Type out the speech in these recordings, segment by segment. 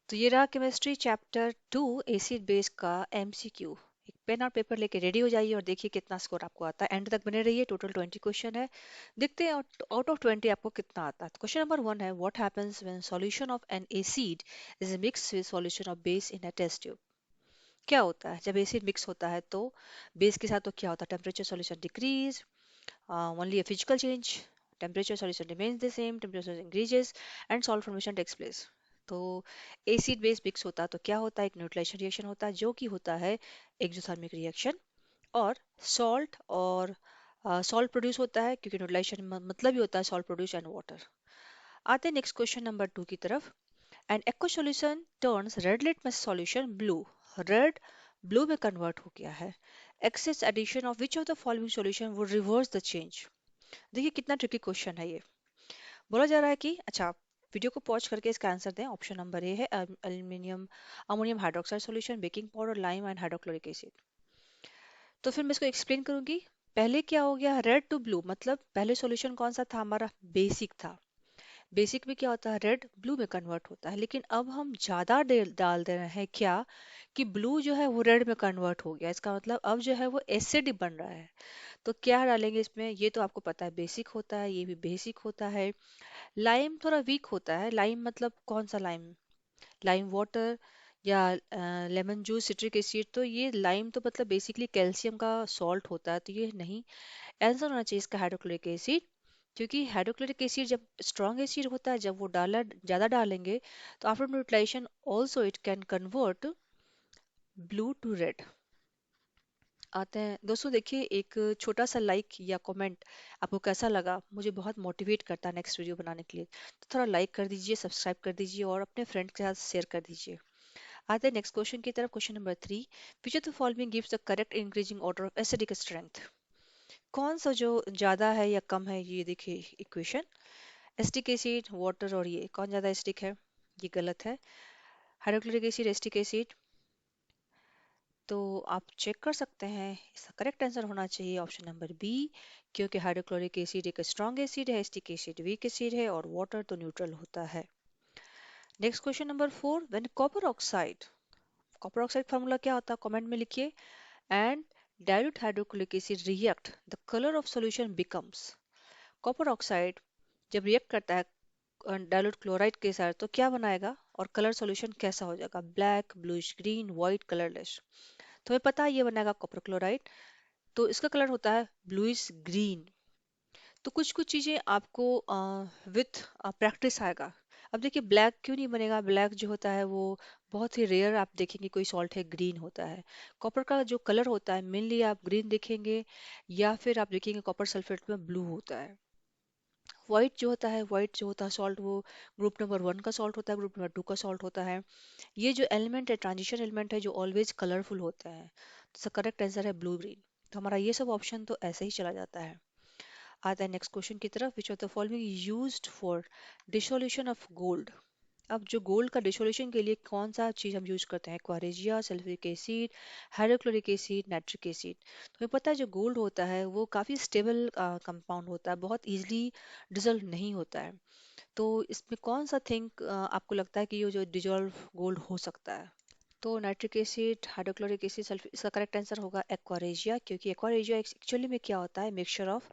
तो ये रहा केमिस्ट्री चैप्टर 2 एसिड बेस का एमसीक्यू। एक पेन और पेपर लेके रेडी हो जाइए और देखिए कितना स्कोर आपको आता है। एंड तक बने रहिए। टोटल 20 क्वेश्चन है। देखते हैं आउट ऑफ 20 आपको कितना आता है। क्वेश्चन नंबर 1 है, what happens when solution of an acid is mix with solution of base in a test tube. क्या होता है जब एसिड मिक्स होता है तो बेस के साथ तो क्या होता है? Temperature solution decrease, only a physical change, temperature solution remains the same, temperature increases and salt formation takes place. तो एसिड बेस मिक्स होता है तो क्या होता है? एक न्यूट्रलाइजेशन रिएक्शन होता है जो कि होता है एक्सोथर्मिक रिएक्शन। और सॉल्ट और सॉल्ट प्रोड्यूस होता है क्योंकि न्यूट्रलाइजेशन मतलब ही होता है सॉल्ट प्रोड्यूस एंड वाटर। आते हैं नेक्स्ट क्वेश्चन नंबर 2 की तरफ। An aqua solution turns red litmus solution blue. Red blue में कन्वर्ट हो गया है। Excess addition of which of the following solution would reverse the change. देखिए कितना ट्रिकी क्वेश्चन है ये। बोला जा रहा है कि अच्छा, वीडियो को पॉज करके इसका आंसर दें। ऑप्शन नंबर ए है aluminium ammonium hydroxide solution, baking powder, lime and hydrochloric acid. तो फिर मैं इसको एक्सप्लेन करूंगी। पहले क्या हो गया, रेड टू ब्लू, मतलब पहले सॉल्यूशन कौन सा था? हमारा बेसिक था। बेसिक में क्या होता है? रेड ब्लू में कन्वर्ट होता है। लेकिन अब हम ज्यादा डाल दे रहे हैं क्या कि ब्लू जो है वो रेड में कन्वर्ट हो गया। इसका मतलब अब जो है वो एसिड बन रहा है। तो क्या डालेंगे इसमें? ये तो आपको पता है बेसिक होता है, ये भी बेसिक होता है। लाइम थोड़ा वीक होता है। लाइम मतलब कौन सा लाइम? लाइम वाटर या लेमन जूस, सिट्रिक एसिड। तो ये लाइम तो मतलब बेसिकली कैल्शियम का सॉल्ट होता है, तो ये नहीं। आंसर होना चाहिए इसका हाइड्रोक्लोरिक एसिड। क्योंकि हाइड्रोक्लोरिक एसिड जब स्ट्रॉन्ग एसिड होता है, जब वो डाला ज्यादा डालेंगे तो after neutralisation also it can convert blue to red. आते हैं दोस्तों, देखिए एक छोटा सा लाइक या कमेंट आपको कैसा लगा, मुझे बहुत मोटिवेट करता है नेक्स्ट वीडियो बनाने के लिए। तो थोड़ा लाइक कर दीजिए, सब्सक्राइब कर दीजिए और अपने फ्रेंड के साथ शेयर कर दीजिए। आते हैं नेक्स्ट क्वेश्चन की तरफ। Question number 3, which of the following gives the correct increasing order of acidic strength. कौन सा जो ज्यादा है या कम है? ये देखिए इक्वेशन। एसिटिक एसिड, वाटर, और ये कौन ज्यादा एसिडिक है? ये गलत है। Hydrochloric acid, acetic acid. तो आप चेक कर सकते हैं, इसका करेक्ट आंसर होना चाहिए ऑप्शन नंबर बी। क्योंकि हाइड्रोक्लोरिक एसिड एक स्ट्रॉन्ग एसिड है, एसिटिक एसिड वीक एसिड है और वाटर तो न्यूट्रल होता है। Next question number 4, when copper oxide formula क्या होता है? कमेंट में लिखिए। And dilute hydrochloric acid react, the color of solution becomes। Copper oxide जब रिएक्ट करता है डाइल्यूट क्लोराइड के साथ तो क्या बनाएगा और कलर सॉल्यूशन कैसा हो जाएगा? Black, bluish green, white, colourless. तो हमें पता है ये बनेगा कॉपर क्लोराइड, तो इसका कलर होता है ब्लूइश ग्रीन। तो कुछ कुछ चीजें आपको विथ प्रैक्टिस आएगा। अब देखिए ब्लैक क्यों नहीं बनेगा? ब्लैक जो होता है वो बहुत ही रेयर आप देखेंगे कोई सॉल्ट है ग्रीन होता है। कॉपर का जो कलर होता है मेनली आप ग्रीन देखेंगे या फिर आप देखेंगे कॉपर सल्फेट में ब्लू होता है। व्हाइट जो होता है सॉल्ट वो ग्रुप नंबर 1 का सॉल्ट होता है, ग्रुप नंबर 2 का सॉल्ट होता है। ये जो एलिमेंट है ट्रांजिशन एलिमेंट है जो ऑलवेज कलरफुल होता है, तो करेक्ट आंसर है ब्लू ग्रीन। तो हमारा ये सब ऑप्शन तो ऐसे ही चला जाता है। आता है नेक्स्ट क्वेश्चन की तरफ। Which of the following used for dissolution of gold. अब जो गोल्ड का डिसोल्यूशन के लिए कौन सा चीज हम यूज करते हैं? Aqua regia, sulphuric acid, hydrochloric acid, nitric acid. तो हमें पता है जो गोल्ड होता है वो काफी स्टेबल कंपाउंड होता है, बहुत इजीली डिसॉल्व नहीं होता है। तो इसमें कौन सा थिंक आपको लगता है कि ये जो डिसॉल्व गोल्ड हो सकता है? तो nitric acid, hydrochloric acid, sulphur, इसका करेक्ट आंसर होगा एक्वारेजिया। क्योंकि एक्वारेजिया एक्चुअली में क्या होता है? मिक्सचर ऑफ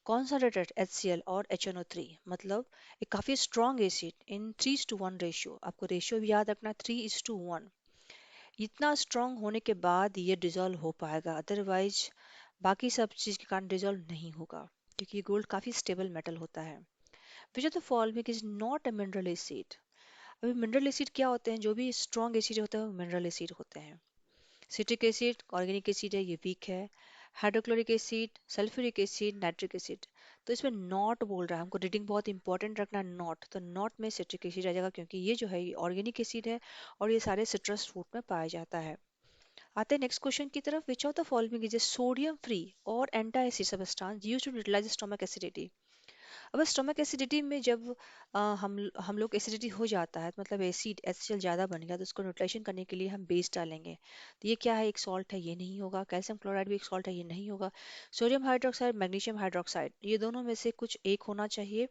कॉन्सनट्रेटेड HCl और HNO3, मतलब एक काफी स्ट्रॉन्ग एसिड इन 3:1 रेशियो। आपको रेशियो भी याद रखना, 3:1। इतना स्ट्रॉन्ग होने के बाद ये डिजोल्व हो पाएगा, अदरवाइज बाकी सब चीज के कारण डिजोल्व नहीं होगा। क्योंकि ये गोल्ड काफी स्टेबल मेटल होता है। विच of the following is not a mineral acid. अभी मिनरल एसिड क्या होते हैं? जो भी स्ट्रॉन्ग एसिड होते हैं वो मिनरल एसिड होते हैं। सिट्रिक एसिड ऑर्गेनिक एसिड है, ये वीक है। Hydrochloric acid, sulphuric acid, nitric acid. तो इसमें नॉट बोल रहा है, हमको रीडिंग बहुत इंपॉर्टेंट रखना है। नॉट, तो नॉट में सिट्रिक एसिड आ जाएगा क्योंकि ये जो है ये ऑर्गेनिक एसिड है और ये सारे सिट्रस फ्रूट में पाया जाता है। आते हैं नेक्स्ट क्वेश्चन की तरफ। Which of the following is a sodium free or anti acid substance used to neutralise stomach acidity. अब स्टमक एसिडिटी में जब हम लोग एसिडिटी हो जाता है, तो मतलब एसिड एसिड ज़्यादा बन गया, तो उसको न्यूट्रलाइजेशन करने के लिए हम बेस डालेंगे। तो ये क्या है, एक सॉल्ट है, ये नहीं होगा। कैल्शियम क्लोराइड भी एक सॉल्ट है, ये नहीं होगा। सोडियम हाइड्रोक्साइड, मैग्नीशियम हाइड्रोक्साइड, ये दोनों में से कुछ एक होना चाहिए।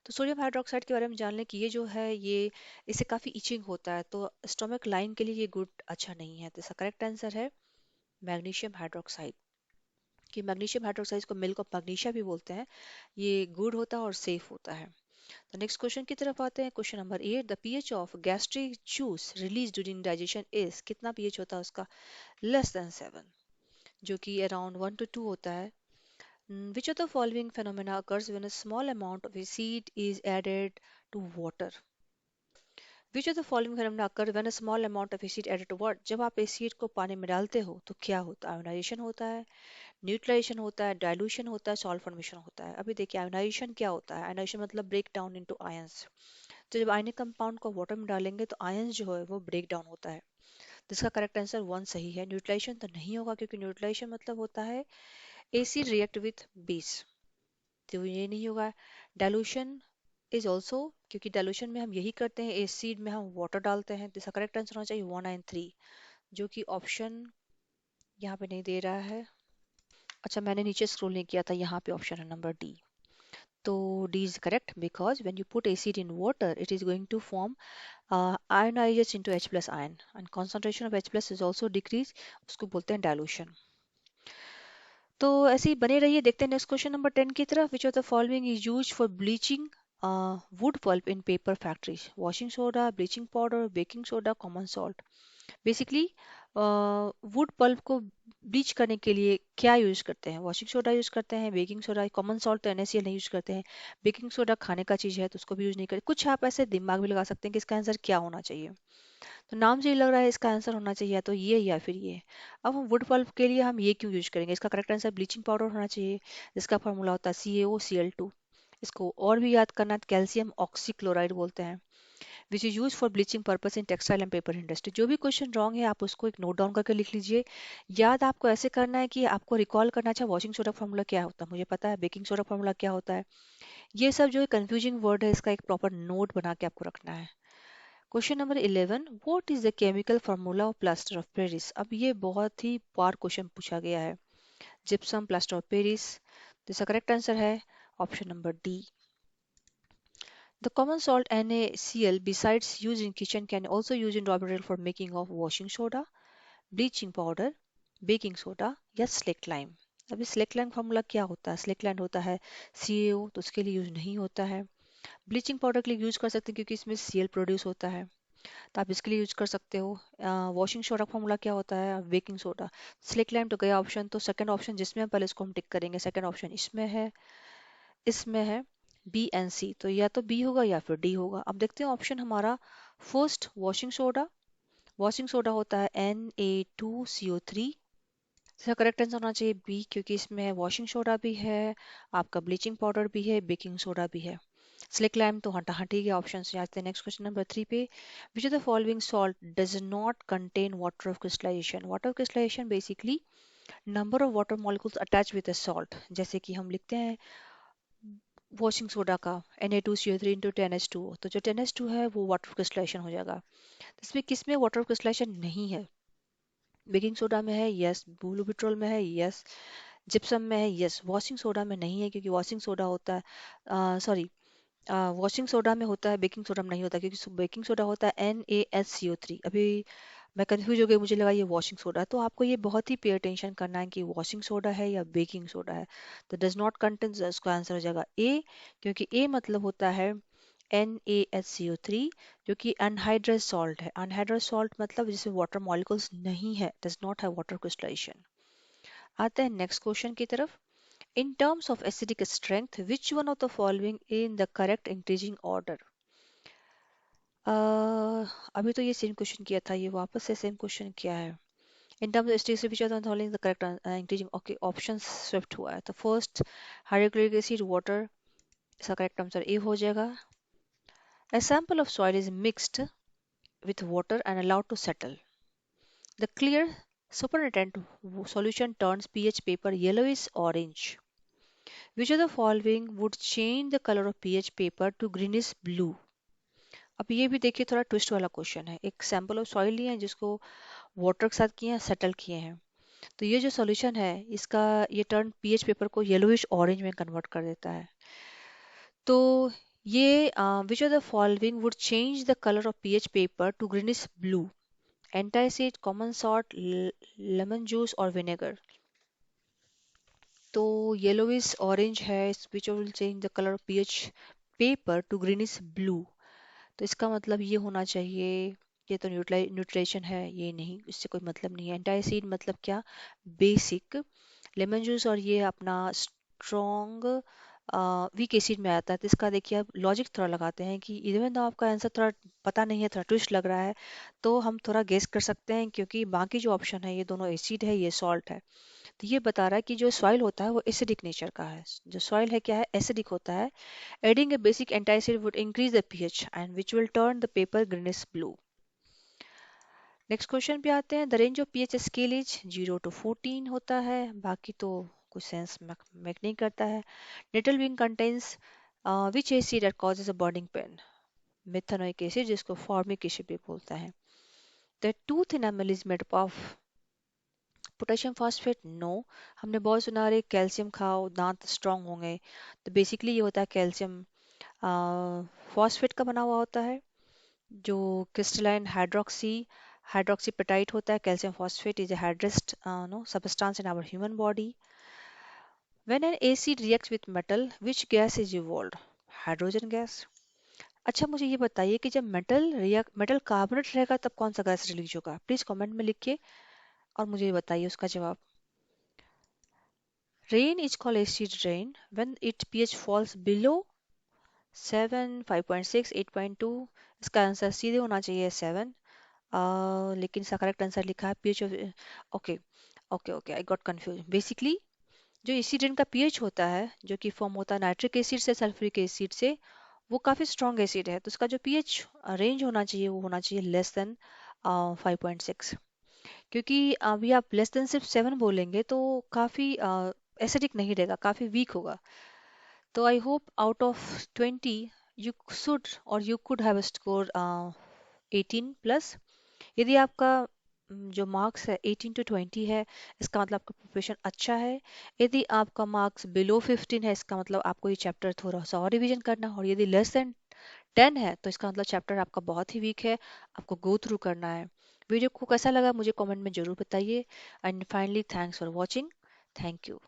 तो सोडियम हाइड्रोक्साइड के बारे में जान लें कि ये जो है ये इससे काफ़ी इचिंग होता है, तो स्टमक लाइन के लिए ये गुड अच्छा नहीं है। तो इसका करेक्ट आंसर है मैग्नीशियम हाइड्रोक्साइड। कि मैग्नीशियम हाइड्रोक्साइड को मिल्क ऑफ मैग्नीशिया भी बोलते हैं, ये गुड होता है और सेफ होता है। तो नेक्स्ट क्वेश्चन की तरफ आते हैं। Question number 8, the pH of gastric juice release during digestion is, कितना पीएच होता है उसका? लेस देन 7, जो कि अराउंड 1 to 2 होता है। Which of the following phenomena occurs when a small amount of acid is added to water? Which of the following phenomena occur when a small amount of acid added to water? जब आप acid को पानी में डालते हो तो क्या होता है? आयोनाइजेशन होता है, न्यूट्रलाइजेशन होता है, डाइल्यूशन होता है, सॉल्ट फॉर्मेशन होता है। अभी देखिए आयोनाइजेशन क्या होता है। आयोनाइजेशन मतलब ब्रेक डाउन इनटू आयंस। तो जब आयनिक कंपाउंड को वाटर में डालेंगे तो आयंस जो है वो ब्रेक डाउन होता है। जिसका करेक्ट आंसर 1 सही है। न्यूट्रलाइजेशन तो नहीं होगा, क्योंकि न्यूट्रलाइजेशन मतलब होता है एसिड रिएक्ट विथ बेस, तो ये नहीं होगा। डाइल्यूशन इज ऑल्सो, क्योंकि डाइल्यूशन में हम यही करते हैं, एसिड में हम वाटर डालते हैं। तो इसका करेक्ट आंसर होना चाहिए 1 and 3, जो कि ऑप्शन यहाँ पे नहीं दे रहा है। अच्छा, मैंने नीचे स्क्रॉल नहीं किया था, यहाँ पे ऑप्शन है नंबर डी। तो D is correct, because when you put acid in water it is going to form ionizes into H plus ion, and concentration of H plus is also decrease, उसको बोलते हैं dilution. तो ऐसे ही बने रहिए, देखते हैं नेक्स्ट क्वेश्चन नंबर 10 की तरफ। Which of the following is used for bleaching wood pulp in paper factories? Washing soda, bleaching powder, baking soda, common salt. Basically wood pulp को ब्लीच करने के लिए क्या यूज करते हैं? वॉशिंग सोडा यूज करते हैं, बेकिंग सोडा, कॉमन सॉल्ट तो NaCl नहीं यूज करते हैं। बेकिंग सोडा खाने का चीज है तो उसको भी यूज नहीं करते। कुछ आप ऐसे दिमाग भी लगा सकते हैं कि इसका आंसर क्या होना चाहिए। तो नाम से ही लग रहा है इसका आंसर होना चाहिए या तो ये या फिर ये। अब हम वुड पल्प के लिए हम ये क्यों यूज करेंगे? इसका करेक्ट आंसर ब्लीचिंग पाउडर होना चाहिए, जिसका फॉर्मूला होता है CaOCl2। इसको और भी याद करना, कैल्शियम ऑक्सीक्लोराइड बोलते हैं, which is use for bleaching purpose in textile and paper industry. जो भी क्वेश्चन रॉन्ग है आप उसको एक नोट डाउन करके लिख लीजिए। याद आपको ऐसे करना है कि आपको रिकॉल करना, अच्छा वॉशिंग सोडा फॉर्मूला क्या होता है मुझे पता है, बेकिंग सोडा फॉर्मूला क्या होता है। ये सब जो है कंफ्यूजिंग वर्ड है, इसका एक प्रॉपर नोट बना के आपको रखना है। Question number 11, what is the chemical formula of plaster of Paris? अब ये बहुत ही बार क्वेश्चन पूछा गया है। Gypsum, plaster of Paris. तो इसका करेक्ट आंसर है option number D. The common salt NaCl besides used in kitchen can also used in raw material for making of washing soda, bleaching powder, baking soda या slaked lime. अभी slaked lime formula क्या होता है? Slaked lime होता है CaO, तो उसके लिए यूज नहीं होता है। ब्लीचिंग पाउडर के लिए यूज कर सकते हैं क्योंकि इसमें Cl प्रोड्यूस होता है, तो आप इसके लिए यूज कर सकते हो। वॉशिंग सोडा फॉर्मूला क्या होता है? Baking soda. स्लेक्ट लाइम तो गया ऑप्शन, तो सेकंड ऑप्शन जिसमें हम पहले इसको हम टिक करेंगे, सेकंड ऑप्शन इसमें है, इसमें है B and C, तो या तो बी होगा या फिर डी होगा। अब देखते हैं ऑप्शन हमारा first, washing soda. Washing soda होता है Na2CO3। इसका करेक्ट आंसर होना चाहिए बी, क्योंकि इसमें वॉशिंग सोडा भी है, आपका ब्लीचिंग पाउडर भी है, बेकिंग सोडा भी है। स्लिक लैम तो हटा हटी गया ऑप्शन से। आते हैं नेक्स्ट क्वेश्चन नंबर 3 पे। Which of the following salt does not contain water of crystallisation? Water of crystallisation basically number of water molecules attach with a salt. जैसे कि हम लिखते हैं वॉशिंग सोडा का Na2CO3 इंटू 10H2O, तो जो 10H2 है वो वाटर क्रिस्टलाइजेशन हो जाएगा। इसमें किस में वाटर क्रिस्टलाइजेशन नहीं है? बेकिंग सोडा में है, यस। ब्लू बिट्रोल में है, यस। जिप्सम में है, यस। वॉशिंग सोडा में नहीं है, क्योंकि वॉशिंग सोडा होता है, सॉरी, वॉशिंग सोडा में होता है, बेकिंग सोडा में नहीं होता, क्योंकि बेकिंग सोडा होता है NaSCO3। अभी मैं कंफ्यूज हो गई, मुझे लगा ये वॉशिंग सोडा। तो आपको ये बहुत ही पे अटेंशन करना है कि वॉशिंग सोडा है या बेकिंग सोडा है। तो डज नॉट कंटेन, उसका आंसर हो जाएगा ए, क्योंकि ए मतलब होता है NaSCO3, जो कि अनहाइड्रस सॉल्ट है। अनहाइड्रस सॉल्ट मतलब जिसमें वाटर मॉलिक्यूल्स नहीं है, does not have water crystallisation. आते हैं नेक्स्ट क्वेश्चन की तरफ। In terms of acidic strength, which one of the following in the correct increasing order? अभी तो ये सेम क्वेश्चन किया था, ये वापस से सेम क्वेश्चन किया है। In terms of acidic which of the following is the correct increasing? Okay, option Swift हुआ है। तो फर्स्ट हाइड्रोक्लोरिक एसिड, वाटर, इसका करेक्ट आंसर ए हो जाएगा। A sample of soil is mixed with water and allowed to settle. The clear supernatant solution turns pH paper yellowish orange. Which of the following would change the colour of pH paper two greenish blue. अब ये भी देखिए थोड़ा twist वाला question है। एक sample of soil लिया है जिसको वाटर के साथ किए हैं, सेटल किए हैं। तो ये जो सॉल्यूशन है इसका, ये टर्न पीएच पेपर को येलोइश ऑरेंज में कन्वर्ट कर देता है। तो ये विच of the following would change the colour of pH paper two greenish blue? Antacid, common salt, lemon juice और विनेगर। तो येलोइश ऑरेंज है, which will change the colour of pH paper two greenish blue. तो इसका मतलब ये होना चाहिए, ये तो न्यूट्रिशन है, ये नहीं, इससे कोई मतलब नहीं है। एंटासिड मतलब क्या? बेसिक। लेमन जूस और ये अपना स्ट्रॉन्ग वीक एसिड में आता है। तो इसका देखिए आप लॉजिक थोड़ा लगाते हैं कि इवन तो आपका आंसर थोड़ा पता नहीं है, थोड़ा ट्विस्ट लग रहा है, तो हम थोड़ा गेस कर सकते हैं, क्योंकि बाकी जो ऑप्शन है ये दोनों एसिड है, ये सॉल्ट है। तो ये बता रहा है कि जो सॉइल होता है वो एसिडिक नेचर का है। जो सॉइल है क्या है? एसिडिक होता है। Adding A basic antacid would increase the pH and which will turn the paper greenish blue. Next question पे आते हैं। The range of pH scale is 0 to 14 होता है, बाकी तो कुछ सेंस मेक नहीं करता है। Little wing contains which acid that causes a burning pain? Methanoic acid, जिसको फॉर्मिक एसिड भी बोलता है। The tooth enamel is made of potassium phosphate. No. हमने बहुत सुना रहे कैल्शियम खाओ दांत स्ट्रांग होंगे। तो बेसिकली ये होता है कैल्शियम फॉस्फेट का बना हुआ होता है। जो क्रिस्टलाइन हाइड्रोक्सीपेटाइट होता है। Calcium phosphate is a hydrous no substance in our human body. When an acid reacts with metal, which gas is evolved? Hydrogen gas. अच्छा मुझे ये बताइए कि जब मेटल कार्बोनेट रहेगा तब कौन सा गैस रिलीज होगा? प्लीज कमेंट में लिखिए और मुझे ये बताइए उसका जवाब। Rain is called acid rain when it pH falls below 7, 5.6, 8.2। इसका आंसर सीधे होना चाहिए 7। लेकिन इसका करेक्ट आंसर लिखा है pH of, okay okay okay, I got confuse. Basically जो एसिड का पीएच होता है, जो कि फॉर्म होता है नाइट्रिक एसिड से, सल्फ्यूरिक एसिड से, वो काफी स्ट्रॉन्ग एसिड है। तो उसका जो पीएच रेंज होना चाहिए वो होना चाहिए लेस देन 5.6। क्योंकि अभी आप लेस देन सिर्फ 7 बोलेंगे तो काफी एसिडिक नहीं रहेगा, काफी वीक होगा। तो I hope out of 20 you should or you could have score 18 plus. यदि आपका जो मार्क्स है 18 to 20 है, इसका मतलब आपका प्रिपरेशन अच्छा है। यदि आपका मार्क्स बिलो 15 है, इसका मतलब आपको ये चैप्टर थोड़ा सा और रिवीजन करना है। और यदि लेस देन 10 है तो इसका मतलब चैप्टर आपका बहुत ही वीक है, आपको गो थ्रू करना है। वीडियो को कैसा लगा मुझे कमेंट में जरूर बताइए। And finally thanks for watching. Thank you.